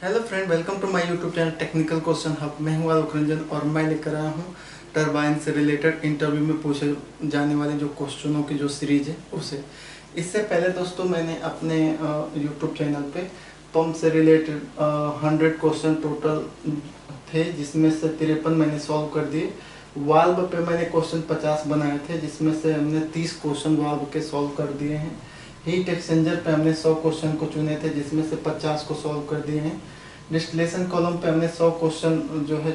Hello friend, welcome to my YouTube channel technical question hub. मैं हूं आलोक रंजन और मैं लेकर आया हूं टरबाइन से रिलेटेड इंटरव्यू में पूछे जाने वाले जो क्वेश्चनों की जो सीरीज है उसे। इससे पहले दोस्तों मैंने अपने यूट्यूब चैनल पे पंप से रिलेटेड 100 क्वेश्चन टोटल थे, जिसमें से 53 मैंने सॉल्व कर दिए। वाल्व पे मैंने क्वेश्चन 50 बनाए थे, जिसमें से हमने 30 क्वेश्चन वाल्व के सॉल्व कर दिए हैं। हीट एक्सचेंजर पे हमने 100 क्वेश्चन को चुने थे, जिसमें से 50 को सॉल्व कर दिए हैं। डिस्टिलेशन कॉलम पे हमने 100 क्वेश्चन जो है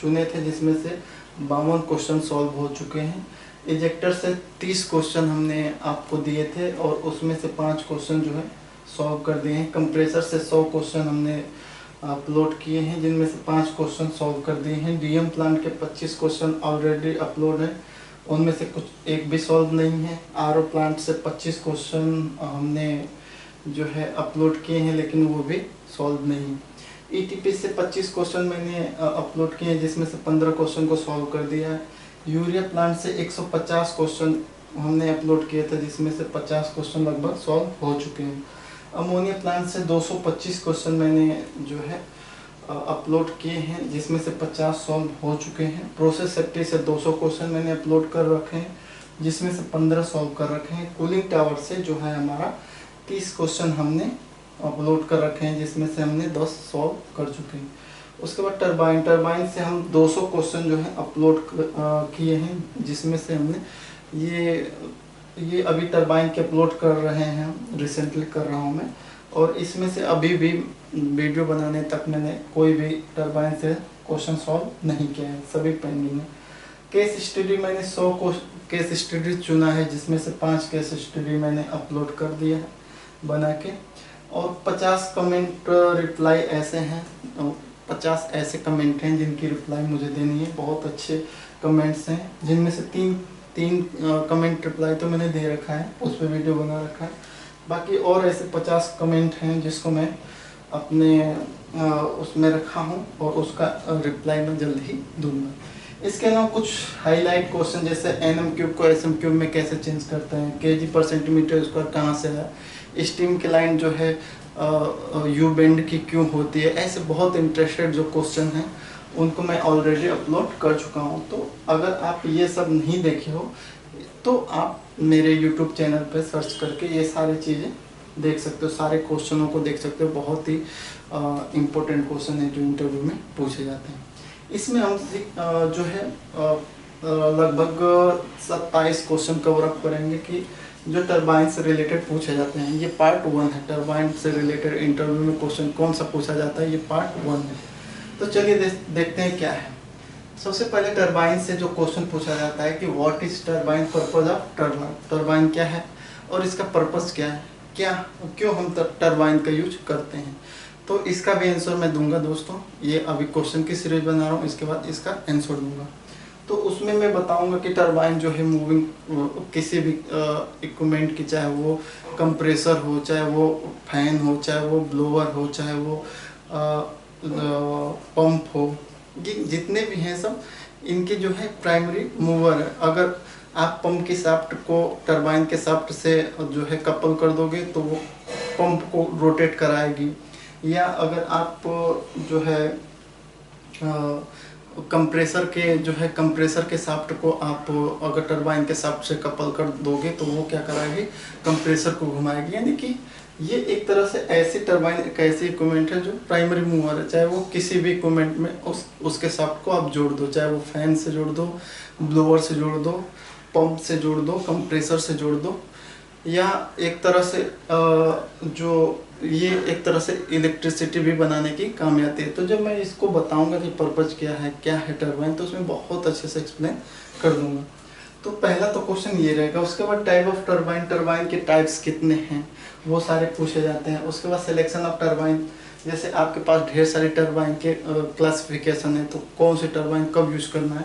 चुने थे, जिसमें से 52 क्वेश्चन सॉल्व हो चुके हैं। इजेक्टर से 30 क्वेश्चन हमने आपको दिए थे और उसमें से 5 क्वेश्चन जो है सॉल्व कर दिए हैं। कंप्रेसर से 100 क्वेश्चन हमने अपलोड किए हैं, जिनमें से 5 क्वेश्चन सॉल्व कर दिए हैं। डीएम प्लांट के 25 क्वेश्चन ऑलरेडी अपलोड है, उनमें से कुछ एक भी सॉल्व नहीं है। आरओ प्लांट से 25 क्वेश्चन हमने जो है अपलोड किए हैं, लेकिन वो भी सॉल्व नहीं। ईटीपी से 25 क्वेश्चन मैंने अपलोड किए हैं, जिसमें से 15 क्वेश्चन को सॉल्व कर दिया है। यूरिया प्लांट से 150 क्वेश्चन हमने अपलोड किए थे, जिसमें से 50 क्वेश्चन लगभग सॉल्व हो चुके हैं। अमोनिया प्लांट से 225 क्वेश्चन मैंने जो है अपलोड किए हैं, जिसमें से 50 सॉल्व हो चुके हैं। प्रोसेस सेफ्टी से 200 क्वेश्चन मैंने अपलोड कर रखे हैं, जिसमें से 15 सॉल्व कर रखे हैं। कूलिंग टावर से जो है हमारा 30 क्वेश्चन हमने अपलोड कर रखे हैं, जिसमें से हमने 10 सॉल्व कर चुके हैं। उसके बाद टरबाइन से हम 200 क्वेश्चन जो है अपलोड किए हैं, जिसमें से हमने ये अभी टरबाइन के अपलोड कर रहे हैं, रिसेंटली कर रहा हूँ मैं। और इसमें से अभी भी वीडियो बनाने तक मैंने कोई भी टरबाइन से क्वेश्चन सॉल्व नहीं किया है, सभी पेंडिंग है। केस स्टडी मैंने 100 केस स्टडी चुना है, जिसमें से 5 केस स्टडी मैंने अपलोड कर दिया है बना के। और 50 कमेंट रिप्लाई ऐसे हैं, 50 ऐसे कमेंट हैं जिनकी रिप्लाई मुझे देनी है। बहुत अच्छे कमेंट्स हैं, जिनमें से तीन कमेंट रिप्लाई तो मैंने दे रखा है, उस पर वीडियो बना रखा है। बाकी और ऐसे 50 कमेंट हैं जिसको मैं अपने उसमें रखा हूँ और उसका रिप्लाई मैं जल्द ही दूंगा। इसके अलावा कुछ हाईलाइट क्वेश्चन, जैसे एनएम क्यूब को एसएम क्यूब में कैसे चेंज करते हैं, केजी पर सेंटीमीटर स्क्वायर कहाँ से है, स्टीम की लाइन जो है यू बेंड की क्यों होती है, ऐसे बहुत इंटरेस्टेड जो क्वेश्चन हैं उनको मैं ऑलरेडी अपलोड कर चुका हूँ। तो अगर आप ये सब नहीं देखे हो तो आप मेरे YouTube चैनल पर सर्च करके ये सारी चीज़ें देख सकते हो, सारे क्वेश्चनों को देख सकते हो। बहुत ही इम्पोर्टेंट क्वेश्चन है जो इंटरव्यू में पूछे जाते हैं। इसमें हम जो है लगभग 27 क्वेश्चन कवर अप करेंगे कि जो टरबाइन से रिलेटेड पूछे जाते हैं। ये पार्ट 1 है, टरबाइन से रिलेटेड इंटरव्यू में क्वेश्चन कौन सा पूछा जाता है, ये पार्ट 1 है। तो चलिए देखते हैं क्या है। सबसे पहले टरबाइन से जो क्वेश्चन पूछा जाता है कि what is turbine, purpose of turbine, turbine क्या है और इसका पर्पस क्या है, क्यों हम टरबाइन का यूज करते हैं। तो इसका भी आंसर मैं दूंगा दोस्तों। ये अभी क्वेश्चन की सीरीज बना रहा हूँ, इसके बाद इसका आंसर दूंगा। तो उसमें मैं बताऊंगा कि टरबाइन जो है मूविंग किसी भी इक्विपमेंट की, चाहे वो कंप्रेसर हो, चाहे वो फैन हो, चाहे वो ब्लोअर हो, चाहे वो पंप हो, ये जितने भी हैं सब इनके जो है प्राइमरी मूवर है। अगर आप पंप की शाफ्ट को टरबाइन के शाफ्ट से जो है कपल कर दोगे तो वो पंप को रोटेट कराएगी, या अगर आप जो है कंप्रेसर के शाफ्ट को आप अगर टरबाइन के शाफ्ट से कपल कर दोगे तो वो क्या कराएगी, कंप्रेसर को घुमाएगी। यानी कि ये एक तरह से ऐसी टरबाइन एक ऐसी इक्विपमेंट है जो प्राइमरी मूवर है। चाहे वो किसी भी इक्विपमेंट में उसके शाफ्ट को आप जोड़ दो, चाहे वो फैन से जोड़ दो, ब्लोअर से जोड़ दो, पंप से जोड़ दो, कंप्रेसर से जोड़ दो, या एक तरह से ये एक तरह से इलेक्ट्रिसिटी भी बनाने की काम आती है। तो जब मैं इसको बताऊंगा कि पर्पज क्या है टरबाइन, तो उसमें बहुत अच्छे से एक्सप्लेन कर दूंगा। तो पहला तो क्वेश्चन ये रहेगा। उसके बाद टाइप ऑफ टरबाइन, टरबाइन के टाइप्स कितने हैं वो सारे पूछे जाते हैं। उसके बाद सिलेक्शन ऑफ टरबाइन, जैसे आपके पास ढेर सारी टरबाइन के क्लासिफिकेशन है, तो कौन सी टरबाइन कब यूज करना है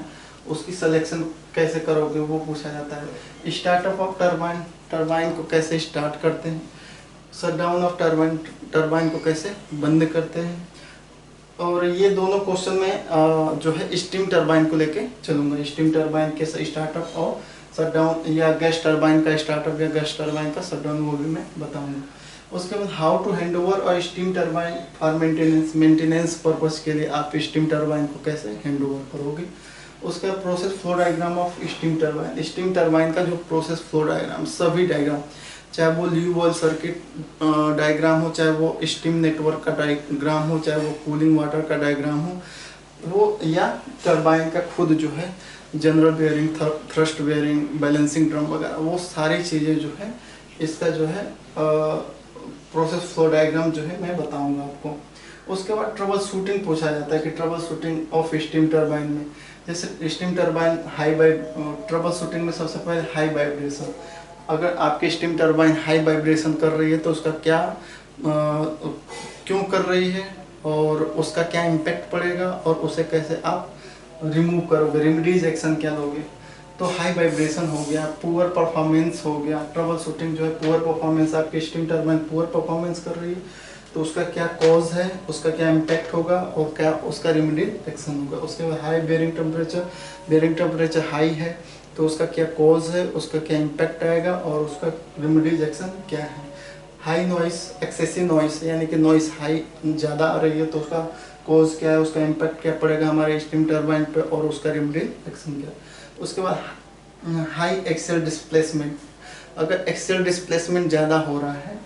उसकी सिलेक्शन कैसे करोगे वो पूछा जाता है। स्टार्टअप ऑफ टरबाइन, टरबाइन को कैसे स्टार्ट करते हैं। शटडाउन ऑफ टरबाइन, टरबाइन को कैसे बंद करते हैं। और ये दोनों क्वेश्चन में जो है स्टीम टरबाइन को लेके चलूँगा। स्टीम टरबाइन के स्टार्टअप और शटडाउन, या गैस टरबाइन का स्टार्टअप या गैस टरबाइन का शटडाउन, वो भी मैं बताऊँगा। उसके बाद हाउ टू हैंड ओवर और steam turbine for maintenance purpose के लिए आप स्टीम टरबाइन को कैसे हैंड ओवर करोगे। उसका process flow diagram of steam turbine का जो प्रोसेस फ्लो डायग्राम, सभी डायग्राम, चाहे वो ल्यू बॉयल सर्किट डायग्राम हो, चाहे वो स्टीम नेटवर्क का डायग्राम हो, चाहे वो कूलिंग वाटर का डायग्राम हो, वो या टरबाइन का खुद जो है general bearing, thrust bearing, balancing drum वगैरह, वो सारी चीज़ें जो है इसका जो है प्रोसेस फ्लो डायग्राम जो है मैं बताऊंगा आपको। उसके बाद ट्रबल शूटिंग पूछा जाता है कि trouble shooting of steam turbine में, जैसे स्टीम टरबाइन ट्रबल शूटिंग में सबसे पहले हाई वाइब्रेशन, अगर आपकी स्टीम टरबाइन हाई वाइब्रेशन कर रही है तो उसका क्या क्यों कर रही है और उसका क्या इम्पैक्ट पड़ेगा और उसे कैसे आप रिमूव करोगे, रेमेडीज एक्शन क्या लोगे। तो हाई वाइब्रेशन हो गया, पुअर परफॉर्मेंस हो गया, ट्रबल शूटिंग जो है पुअर परफॉर्मेंस, आपकी स्टीम टरबाइन पुअर परफॉर्मेंस कर रही है तो उसका क्या कॉज है, उसका क्या इम्पैक्ट होगा और क्या उसका रेमेडीज एक्शन होगा। उसके बाद हाई बेयरिंग टेम्परेचर हाई है तो उसका क्या कॉज है, उसका क्या इम्पैक्ट आएगा और उसका रेमेडीज एक्शन क्या है। हाई नॉइस, एक्सेसिव नॉइस यानी कि नॉइस हाई ज़्यादा आ रही है तो उसका कॉज क्या है, उसका इम्पैक्ट क्या पड़ेगा हमारे स्टीम टरबाइन पे और उसका रेमेडीज एक्शन क्या है। उसके बाद हाई एक्सेल डिस्प्लेसमेंट, अगर एक्सेल डिस्प्लेसमेंट ज़्यादा हो रहा है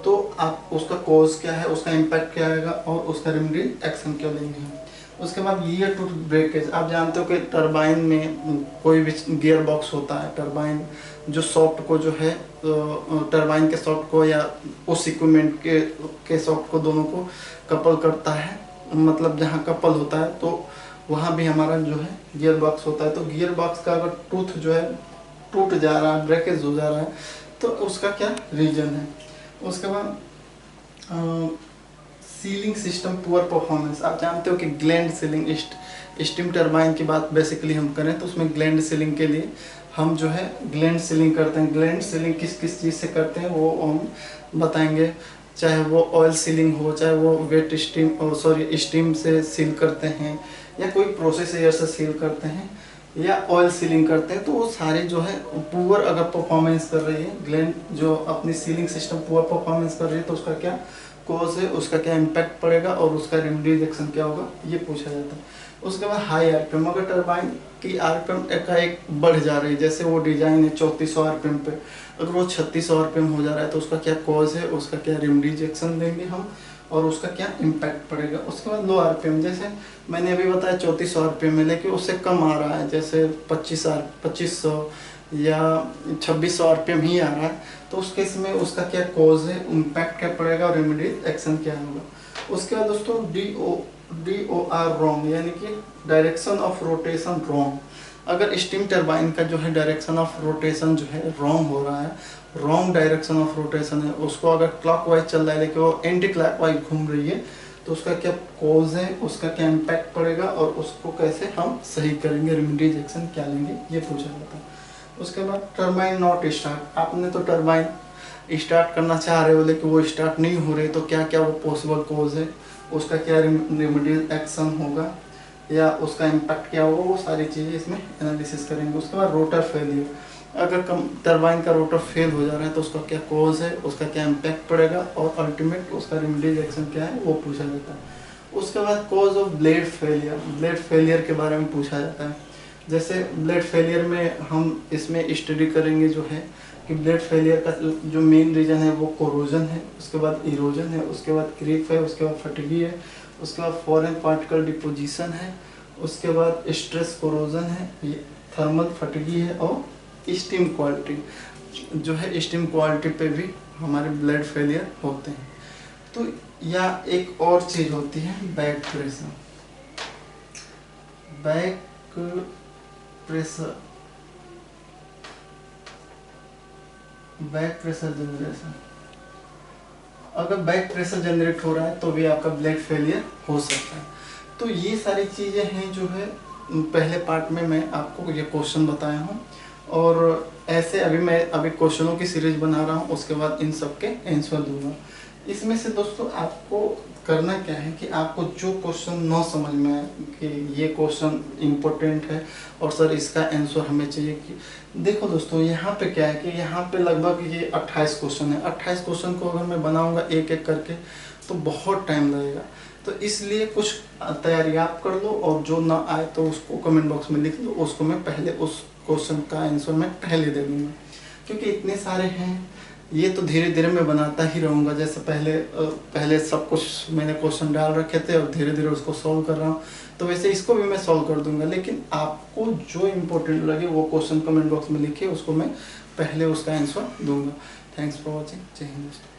तो आप उसका कॉज क्या है, उसका इम्पैक्ट क्या आएगा और उसका रेमेडीज एक्शन क्या लेंगे हम। उसके बाद गियर टू ब्रेकेज, आप जानते हो कि टरबाइन में कोई भी गियर बॉक्स होता है, टरबाइन जो सॉफ्ट को जो है टरबाइन के सॉफ्ट को या उस इक्विपमेंट के सॉफ्ट को दोनों को कपल करता है, मतलब जहाँ कपल होता है तो वहाँ भी हमारा जो है गियर बॉक्स होता है। तो गियर बॉक्स का अगर टूथ जो है टूट जा रहा है, ब्रेकेज हो जा रहा है तो उसका क्या रीजन है। उसके बाद सीलिंग सिस्टम पुअर परफॉर्मेंस, आप जानते हो कि ग्लैंड सीलिंग, स्टीम टरबाइन की बात बेसिकली हम करें तो उसमें ग्लैंड सीलिंग के लिए हम जो है ग्लैंड सीलिंग करते हैं। ग्लैंड सीलिंग किस किस चीज़ से करते हैं वो हम बताएंगे, चाहे वो ऑयल सीलिंग हो, चाहे वो वेट स्टीम स्टीम से सील करते हैं या कोई प्रोसेस एयर से सील करते हैं या ऑयल सीलिंग करते हैं, तो वो सारे जो है पुअर अगर परफॉर्मेंस कर रही है, ग्लैंड जो अपनी सीलिंग सिस्टम पुअर परफॉर्मेंस कर रही है तो उसका क्या कॉज है, उसका क्या इम्पैक्ट पड़ेगा और उसका रेमेडीज एक्शन क्या होगा, ये पूछा जाता है। उसके बाद हाई आरपीएम, अगर टरबाइन की आरपीएम एकाएक बढ़ जा रही है, जैसे वो डिजाइन है 3400 आरपीएम पे, अगर वो 3600 आरपीएम हो जा रहा है तो उसका क्या कॉज है, उसका क्या रेमेडीज एक्शन देंगे हम और उसका क्या इम्पैक्ट पड़ेगा। उसके बाद लो आरपीएम, जैसे मैंने अभी बताया 3400 आरपीएम में, लेकिन उससे कम आ रहा है, जैसे 2500 या 2600 आरपीएम ही आ रहा है तो उस केस में उसका क्या कॉज है, इम्पैक्ट क्या पड़ेगा और रेमेडीज एक्शन क्या होगा। उसके बाद दोस्तों DOR रॉन्ग, यानी कि डायरेक्शन ऑफ रोटेशन रॉन्ग, अगर स्टीम टरबाइन का जो है डायरेक्शन ऑफ रोटेशन जो है रॉन्ग हो रहा है, रॉन्ग डायरेक्शन ऑफ रोटेशन है, उसको अगर क्लॉकवाइज चल रहा है लेकिन वो एंटी क्लॉकवाइज घूम रही है तो उसका क्या कॉज है, उसका क्या इम्पैक्ट पड़ेगा और उसको कैसे हम सही करेंगे, रेमेडीज एक्शन क्या लेंगे, ये पूछा जाता है। उसके बाद टरबाइन नॉट स्टार्ट, आपने तो टरबाइन स्टार्ट करना चाह रहे हो लेकिन वो स्टार्ट नहीं हो रही तो क्या क्या वो पॉसिबल कॉज है, उसका क्या रेमेडीज एक्शन होगा या उसका इम्पैक्ट क्या होगा, वो सारी चीज़ें इसमें एनालिसिस करेंगे। उसके बाद रोटर फेलियर, अगर टरबाइन का रोटर फेल हो जा रहा है तो उसका क्या कॉज है, उसका क्या इम्पैक्ट पड़ेगा और अल्टीमेट उसका रेमेडीज एक्शन क्या है वो पूछा जाता है। उसके बाद कॉज ऑफ ब्लेड फेलियर के बारे में पूछा जाता है। जैसे ब्लेड फेलियर में हम इसमें स्टडी करेंगे जो है कि ब्लेड फेलियर का जो मेन रीजन है वो कोरोजन है, उसके बाद इरोजन है, उसके बाद क्रीप है, उसके बाद फटिगी है, उसके बाद फॉरेन पार्टिकल डिपोजिशन है, उसके बाद स्ट्रेस कोरोजन है, थर्मल फटिगी है और स्टीम क्वालिटी जो है, स्टीम क्वालिटी पे भी हमारे ब्लेड फेलियर होते हैं। तो या एक और चीज़ होती है back pressure, back pressure generation, अगर बैक प्रेशर जनरेट हो रहा है तो भी आपका ब्लेड फेलियर हो सकता है। तो ये सारी चीज़ें हैं जो है पहले पार्ट में मैं आपको ये क्वेश्चन बताया हूँ और ऐसे मैं अभी क्वेश्चनों की सीरीज बना रहा हूँ, उसके बाद इन सब के आंसर दूंगा। इसमें से दोस्तों आपको करना क्या है कि आपको जो क्वेश्चन न समझ में आए कि ये क्वेश्चन इम्पोर्टेंट है और सर इसका आंसर हमें चाहिए, कि देखो दोस्तों यहाँ पे क्या है कि यहाँ पे लगभग ये 28 क्वेश्चन है। 28 क्वेश्चन को अगर मैं बनाऊंगा एक एक करके तो बहुत टाइम लगेगा। तो इसलिए कुछ तैयारी आप कर लो और जो ना आए तो उसको कमेंट बॉक्स में लिख लो, उसको मैं पहले उस क्वेश्चन का आंसर मैं पहले दे दूँगा। क्योंकि इतने सारे हैं, ये तो धीरे धीरे मैं बनाता ही रहूँगा। जैसे पहले सब कुछ मैंने क्वेश्चन डाल रखे थे और धीरे धीरे उसको सॉल्व कर रहा हूँ, तो वैसे इसको भी मैं सॉल्व कर दूंगा। लेकिन आपको जो इम्पोर्टेंट लगे वो क्वेश्चन कमेंट बॉक्स में लिखिए, उसको मैं पहले उसका आंसर दूंगा। Thanks for watching. जय हिंद दोस्तों।